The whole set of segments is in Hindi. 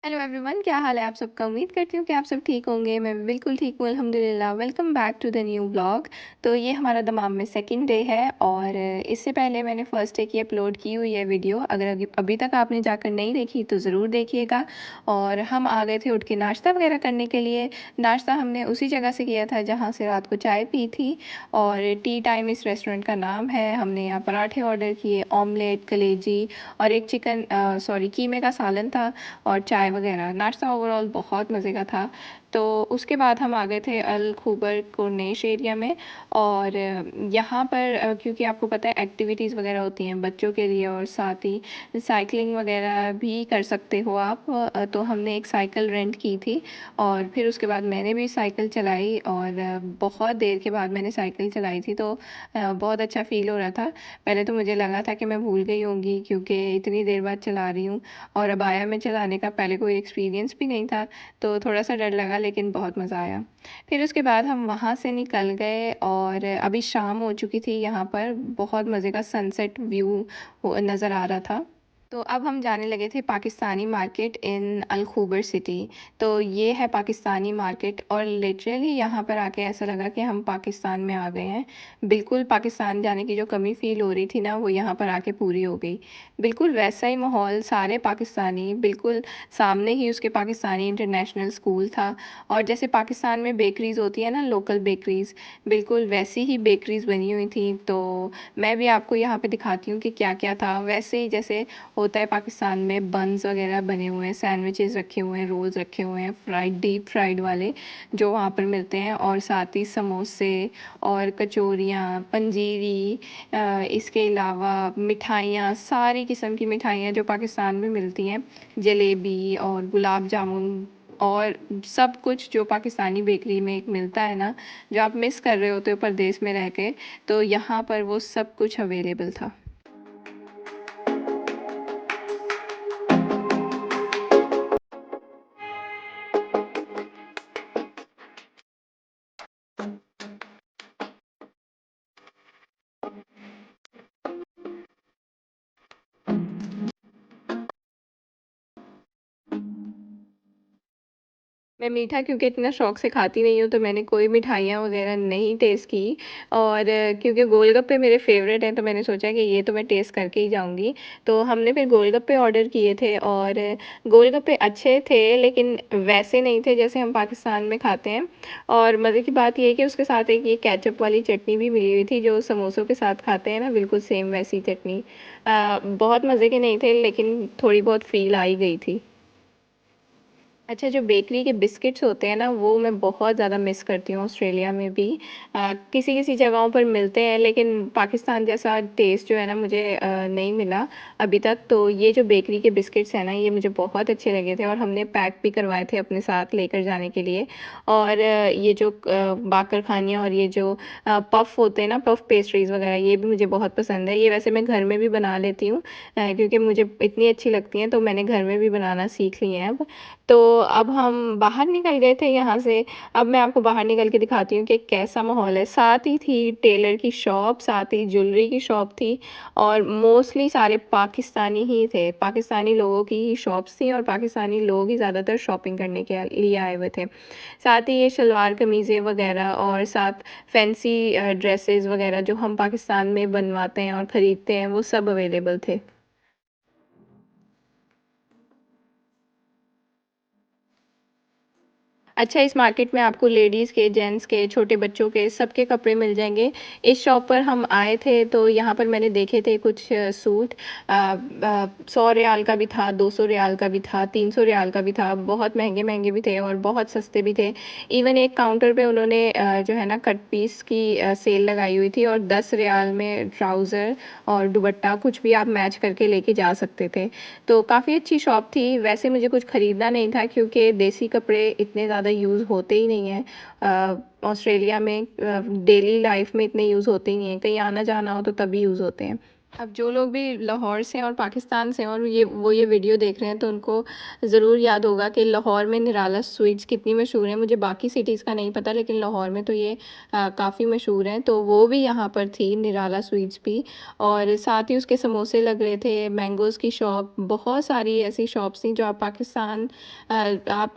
हेलो एवरीवन, क्या हाल है आप सबका। उम्मीद करती हूँ कि आप सब ठीक होंगे। मैं भी बिल्कुल ठीक हूँ, अल्हम्दुलिल्लाह। Welcome back to the new blog. तो ये हमारा दमाम में सेकंड डे है और इससे पहले मैंने फ़र्स्ट डे की अपलोड की हुई है वीडियो। अगर अभी तक आपने जाकर नहीं देखी तो ज़रूर देखिएगा। और हम आ गए थे उठ के नाश्ता वगैरह करने के लिए। नाश्ता हमने उसी जगह से किया था जहाँ से रात को चाय पी थी, और टी टाइम इस रेस्टोरेंट का नाम है। हमने यहाँ पराठे ऑर्डर किए, ऑमलेट, कलेजी और एक चिकन कीमे का सालन था और चाय वगैरह। नाश्ता ओवरऑल बहुत मज़े का था। तो उसके बाद हम आ गए थे अल खुबर कुरनेश एरिया में। और यहाँ पर क्योंकि आपको पता है एक्टिविटीज़ वगैरह होती हैं बच्चों के लिए, और साथ ही साइकिलिंग वगैरह भी कर सकते हो आप। तो हमने एक साइकिल रेंट की थी और फिर उसके बाद मैंने भी साइकिल चलाई, और बहुत देर के बाद मैंने साइकिल चलाई थी। तो बहुत अच्छा फ़ील हो रहा था। पहले तो मुझे लगा था कि मैं भूल गई होंगी क्योंकि इतनी देर बाद चला रही हूँ, और अबाया में चलाने का पहले कोई एक्सपीरियंस भी नहीं था। तो थोड़ा सा डर लगा, लेकिन बहुत मज़ा आया। फिर उसके बाद हम वहाँ से निकल गए और अभी शाम हो चुकी थी। यहाँ पर बहुत मज़े का सनसेट व्यू नज़र आ रहा था। तो अब हम जाने लगे थे Pakistani market in Al Khobar city. तो ये है पाकिस्तानी मार्केट, और लिटरली यहाँ पर आके ऐसा लगा कि हम पाकिस्तान में आ गए हैं। बिल्कुल पाकिस्तान जाने की जो कमी फ़ील हो रही थी ना, वो यहाँ पर आके पूरी हो गई। बिल्कुल वैसा ही माहौल, सारे पाकिस्तानी, बिल्कुल सामने ही उसके पाकिस्तानी इंटरनेशनल स्कूल था। और जैसे पाकिस्तान में बेकरीज़ होती है ना, लोकल बेकरीज़, बिल्कुल वैसी ही बेकरीज़ बनी हुई थी। तो मैं भी आपको यहाँ पे दिखाती हूँ कि क्या क्या था। वैसे ही जैसे होता है पाकिस्तान में, बन्स वगैरह बने हुए हैं, सैंडविचेस रखे हुए हैं, रोल्स रखे हुए हैं, फ्राइड, डीप फ्राइड वाले जो वहाँ पर मिलते हैं, और साथ ही समोसे और कचौरियाँ, पंजीरी, इसके अलावा मिठाइयाँ, सारी किस्म की मिठाइयाँ जो पाकिस्तान में मिलती हैं, जलेबी और गुलाब जामुन और सब कुछ जो पाकिस्तानी बेकरी में एक मिलता है ना, जो आप मिस कर रहे होते हो परदेश में रह के, तो यहाँ पर वो सब कुछ अवेलेबल था। मैं मीठा क्योंकि इतना शौक से खाती नहीं हूँ, तो मैंने कोई मिठाइयाँ वगैरह नहीं टेस्ट की। और क्योंकि गोलगप्पे मेरे फेवरेट हैं, तो मैंने सोचा कि ये तो मैं टेस्ट करके ही जाऊँगी। तो हमने फिर गोलगप्पे ऑर्डर किए थे, और गोलगप्पे अच्छे थे लेकिन वैसे नहीं थे जैसे हम पाकिस्तान में खाते हैं। और मज़े की बात ये है कि उसके साथ एक ये केचप वाली चटनी भी मिली हुई थी, जो समोसों के साथ खाते हैं ना, बिल्कुल सेम वैसी चटनी। बहुत मज़े के नहीं थे, लेकिन थोड़ी बहुत फ़ील आ ही गई थी। अच्छा, जो बेकरी के बिस्किट्स होते हैं ना, वो मैं बहुत ज़्यादा मिस करती हूँ ऑस्ट्रेलिया में भी। किसी-किसी जगहों पर मिलते हैं, लेकिन पाकिस्तान जैसा टेस्ट जो है ना, मुझे नहीं मिला अभी तक। तो ये जो बेकरी के बिस्किट्स हैं ना, ये मुझे बहुत अच्छे लगे थे, और हमने पैक भी करवाए थे अपने साथ लेकर जाने के लिए। और ये जो बाकर खानियाँ और ये जो पफ़ होते हैं ना, पफ़ पेस्ट्रीज़ वगैरह, ये भी मुझे बहुत पसंद है। ये वैसे मैं घर में भी बना लेती हूँ, क्योंकि मुझे इतनी अच्छी लगती हैं, तो मैंने घर में भी बनाना सीख ली हैं अब। तो अब हम बाहर निकल गए थे यहाँ से। अब मैं आपको बाहर निकल के दिखाती हूँ कि कैसा माहौल है। साथ ही थी टेलर की शॉप, साथ ही ज्वेलरी की शॉप थी, और मोस्टली सारे पाकिस्तानी ही थे। पाकिस्तानी लोगों की ही शॉप्स थी, और पाकिस्तानी लोग ही ज़्यादातर शॉपिंग करने के लिए आए हुए थे। साथ ही ये शलवार कमीज़ें वगैरह, और साथ फैंसी ड्रेसेस वगैरह जो हम पाकिस्तान में बनवाते हैं और ख़रीदते हैं, वो सब अवेलेबल थे। अच्छा, इस मार्केट में आपको लेडीज़ के, जेंट्स के, छोटे बच्चों के, सबके कपड़े मिल जाएँगे। इस शॉप पर हम आए थे तो यहाँ पर मैंने देखे थे कुछ सूट। 100 रियाल का भी था, 200 रियाल का भी था, 300 रियाल का भी था। बहुत महँगे-महँगे भी थे और बहुत सस्ते भी थे। इवन एक काउंटर पे उन्होंने जो है ना, कट पीस की सेल लगाई हुई थी, और 10 रियाल में ट्राउज़र और दुपट्टा कुछ भी आप मैच करके लेके जा सकते थे। तो काफ़ी अच्छी शॉप थी। वैसे मुझे कुछ ख़रीदना नहीं था क्योंकि देसी कपड़े इतने ज़्यादा यूज़ होते ही नहीं हैं। ऑस्ट्रेलिया में डेली लाइफ में इतने यूज़ होते ही नहीं हैं, कहीं आना-जाना हो तो तभी यूज़ होते हैं। अब जो लोग भी लाहौर से और पाकिस्तान से और ये वीडियो देख रहे हैं तो उनको ज़रूर याद होगा कि लाहौर में निराला स्वीट्स कितनी मशहूर हैं। मुझे बाकी सिटीज़ का नहीं पता, लेकिन लाहौर में तो ये काफ़ी मशहूर हैं। तो वो भी यहाँ पर थी, निराला स्वीट्स भी। और साथ ही उसके समोसे लग रहे थे, मैंगोज़ की शॉप, बहुत सारी ऐसी शॉप्स थी जो आप पाकिस्तान आप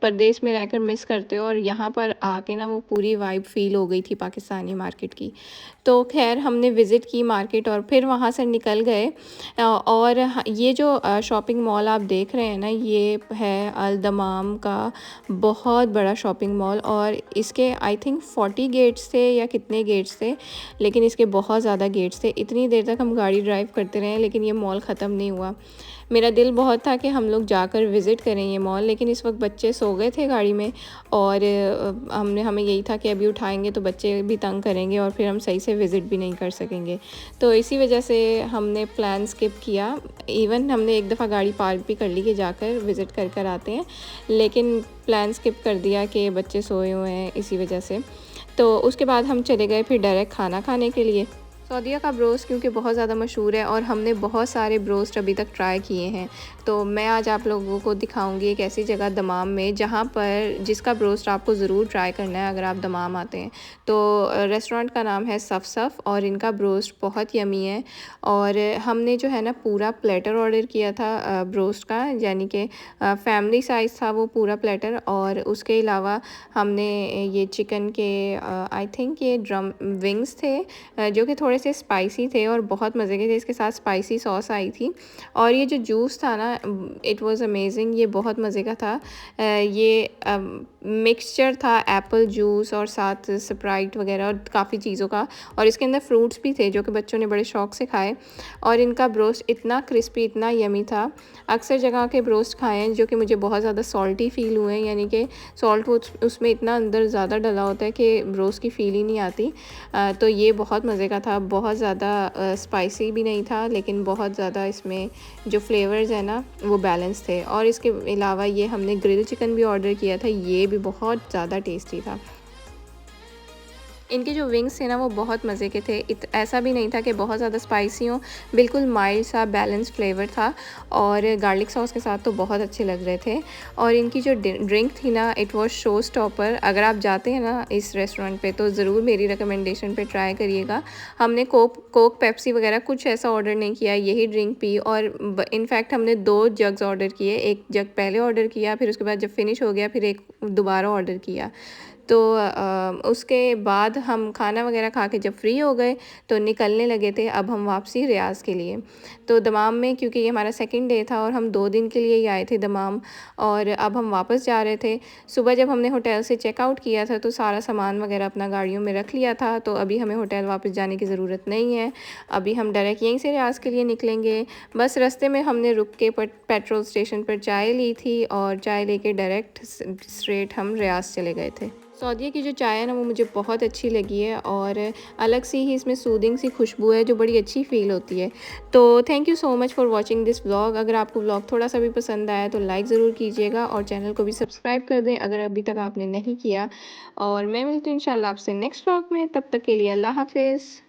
परदेश में रहकर मिस करते हो, और यहाँ पर आके ना वो पूरी वाइब फ़ील हो गई थी पाकिस्तानी मार्केट की। तो खैर हमने विज़िट की मार्केट और फिर वहाँ से निकल गए। और ये जो शॉपिंग मॉल आप देख रहे हैं ना, ये है अल दमाम का बहुत बड़ा शॉपिंग मॉल। और इसके आई थिंक 40 गेट्स थे या कितने गेट्स थे, लेकिन इसके बहुत ज़्यादा गेट्स थे। इतनी देर तक हम गाड़ी ड्राइव करते रहे, लेकिन ये मॉल ख़त्म नहीं हुआ। मेरा दिल बहुत था कि हम लोग जाकर विज़िट करें ये मॉल, लेकिन इस वक्त बच्चे सो गए थे गाड़ी में। और हमें यही था कि अभी उठाएंगे तो बच्चे भी तंग करेंगे और फिर हम सही से विज़िट भी नहीं कर सकेंगे। तो इसी वजह से हमने प्लान स्किप किया। इवन हमने एक दफ़ा गाड़ी पार्क भी कर ली कि जाकर विज़िट कर कर आते हैं, लेकिन प्लान स्किप कर दिया कि बच्चे सोए हुए हैं इसी वजह से। तो उसके बाद हम चले गए फिर डायरेक्ट खाना खाने के लिए। सऊदीया का ब्रोस्ट क्योंकि बहुत ज़्यादा मशहूर है और हमने बहुत सारे ब्रोस्ट अभी तक ट्राई किए हैं, तो मैं आज आप लोगों को दिखाऊंगी एक ऐसी जगह दमाम में जहाँ पर जिसका ब्रोस्ट आपको ज़रूर ट्राई करना है अगर आप दमाम आते हैं। तो रेस्टोरेंट का नाम है सफ़ सफ़ और इनका ब्रोस्ट बहुत यमी है। और हमने जो है ना पूरा प्लेटर ऑर्डर किया था ब्रोस्ट का, यानी कि फैमिली साइज़ था वो पूरा प्लेटर। और उसके अलावा हमने ये चिकन के आई थिंक ये ड्रम विंग्स थे जो कि थोड़े से स्पाइसी थे और बहुत मज़े के थे। इसके साथ स्पाइसी सॉस आई थी। और ये जो जूस था ना, इट वाज़ अमेजिंग, ये बहुत मज़े का था। ये मिक्सचर था एप्पल जूस और साथ स्प्राइट वगैरह और काफ़ी चीज़ों का, और इसके अंदर फ्रूट्स भी थे जो कि बच्चों ने बड़े शौक से खाए। और इनका ब्रोस्ट इतना क्रिस्पी, इतना यमी था। अक्सर जगह के ब्रोस्ट खाए हैं जो कि मुझे बहुत ज़्यादा सॉल्टी फ़ील हुए, यानी कि सॉल्ट उसमें इतना अंदर ज़्यादा डला होता है कि ब्रोस्ट की फ़ील ही नहीं आती। तो ये बहुत मज़े का था, बहुत ज़्यादा स्पाइसी भी नहीं था, लेकिन बहुत ज़्यादा इसमें जो फ्लेवर्स है ना वो बैलेंस थे। और इसके अलावा ये हमने ग्रिल चिकन भी ऑर्डर किया था, ये भी बहुत ज़्यादा टेस्टी था। इनके जो विंग्स थे ना वो बहुत मज़े के थे। ऐसा भी नहीं था कि बहुत ज़्यादा स्पाइसी हो, बिल्कुल माइल्ड सा बैलेंस फ्लेवर था। और गार्लिक सॉस के साथ तो बहुत अच्छे लग रहे थे। और इनकी जो ड्रिंक थी ना, इट वाज शो स्टॉपर। अगर आप जाते हैं ना इस रेस्टोरेंट पे तो ज़रूर मेरी रिकमेंडेशन पे ट्राई करिएगा। हमने कोक पेप्सी वगैरह कुछ ऐसा ऑर्डर नहीं किया, यही ड्रिंक पी। और इनफैक्ट हमने 2 जग्स ऑर्डर किए, एक जग पहले ऑर्डर किया, फिर उसके बाद जब फिनिश हो गया फिर एक दोबारा ऑर्डर किया। तो उसके बाद हम खाना वगैरह खा के जब फ्री हो गए तो निकलने लगे थे अब हम वापसी रियाज़ के लिए। तो दमाम में क्योंकि ये हमारा सेकंड डे था और हम 2 दिन के लिए ही आए थे दमाम, और अब हम वापस जा रहे थे। सुबह जब हमने होटल से चेकआउट किया था तो सारा सामान वगैरह अपना गाड़ियों में रख लिया था, तो अभी हमें होटल वापस जाने की ज़रूरत नहीं है। अभी हम डायरेक्ट यहीं से रियाज़ के लिए निकलेंगे। बस रास्ते में हमने रुक के पेट्रोल स्टेशन पर चाय ली थी और चाय लेके डायरेक्ट स्ट्रेट हम रियाज़ चले गए थे। सऊदीया की जो चाय है ना वो मुझे बहुत अच्छी लगी है, और अलग सी ही इसमें सूदिंग सी खुशबू है जो बड़ी अच्छी फ़ील होती है। तो thank you so much for watching this vlog. अगर आपको व्लॉग थोड़ा सा भी पसंद आया तो लाइक ज़रूर कीजिएगा और चैनल को भी सब्सक्राइब कर दें अगर अभी तक आपने नहीं किया। और मैं मिलती हूँ इंशाल्लाह आपसे नेक्स्ट व्लॉग में, तब तक के लिए अल्लाह हाफिज़।